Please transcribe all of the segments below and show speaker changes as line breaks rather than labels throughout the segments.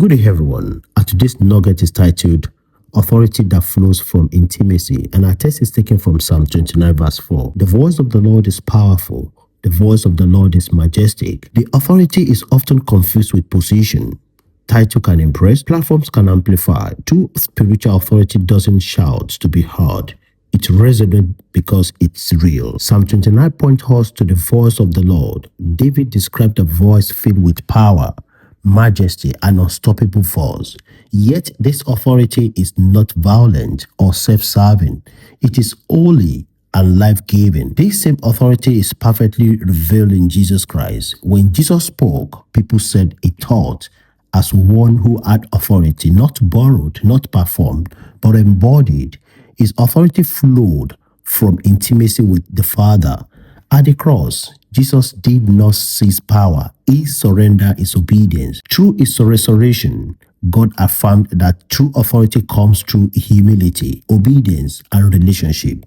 Good day, everyone. Today's nugget is titled Authority That Flows from Intimacy, and our text is taken from Psalm 29, verse 4. The voice of the Lord is powerful. The voice of the Lord is majestic. The authority is often confused with position. Title can impress, platforms can amplify. True spiritual authority doesn't shout to be heard. It resonates because it's real. Psalm 29 points us to the voice of the Lord. David described a voice filled with power, majesty, and unstoppable force. Yet this authority is not violent or self-serving. It is holy and life-giving. This same authority is perfectly revealed in Jesus Christ. When Jesus spoke, people said he taught as one who had authority, not borrowed, not performed, but embodied. His authority flowed from intimacy with the Father. At the cross, Jesus did not seize power. He surrendered his obedience. Through his resurrection, God affirmed that true authority comes through humility, obedience, and relationship.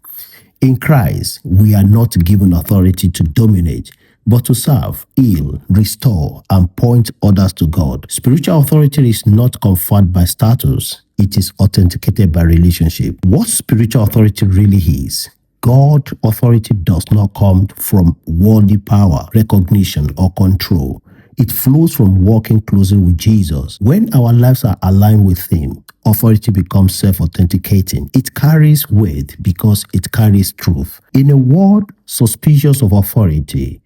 In Christ, we are not given authority to dominate, but to serve, heal, restore, and point others to God. Spiritual authority is not conferred by status. It is authenticated by relationship. What spiritual authority really is? God authority does not come from worldly power, recognition, or control. It flows from walking closely with Jesus. When our lives are aligned with Him, authority becomes self-authenticating. It carries weight because it carries truth. In a world suspicious of authority,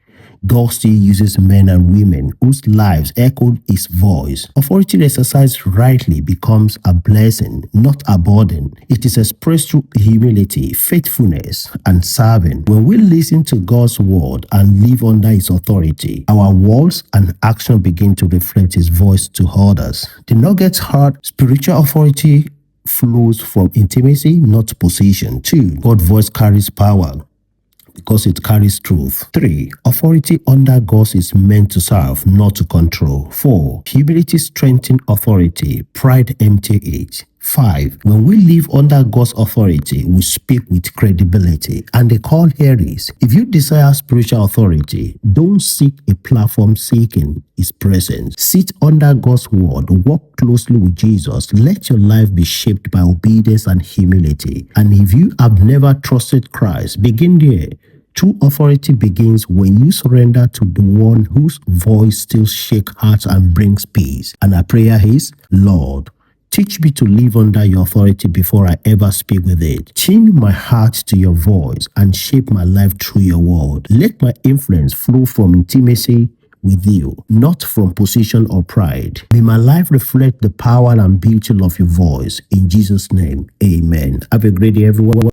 God still uses men and women whose lives echo His voice. Authority exercised rightly becomes a blessing, not a burden. It is expressed through humility, faithfulness, and serving. When we listen to God's word and live under His authority, our words and actions begin to reflect His voice to others. The Nugget's heart, spiritual authority flows from intimacy, not position. 2. God's voice carries power because it carries truth. 3. Authority under God is meant to serve, not to control. 4. Humility strengthens authority. Pride empties it. 5. When we live under God's authority, we speak with credibility. And the call here is, if you desire spiritual authority, don't seek a platform seeking His presence. Sit under God's word. Walk closely with Jesus. Let your life be shaped by obedience and humility. And if you have never trusted Christ, begin there. True authority begins when you surrender to the one whose voice still shakes hearts and brings peace. And our prayer is, Lord, teach me to live under your authority before I ever speak with it. Change my heart to your voice and shape my life through your word. Let my influence flow from intimacy with you, not from position or pride. May my life reflect the power and beauty of your voice. In Jesus' name, amen. Have a great day, everyone.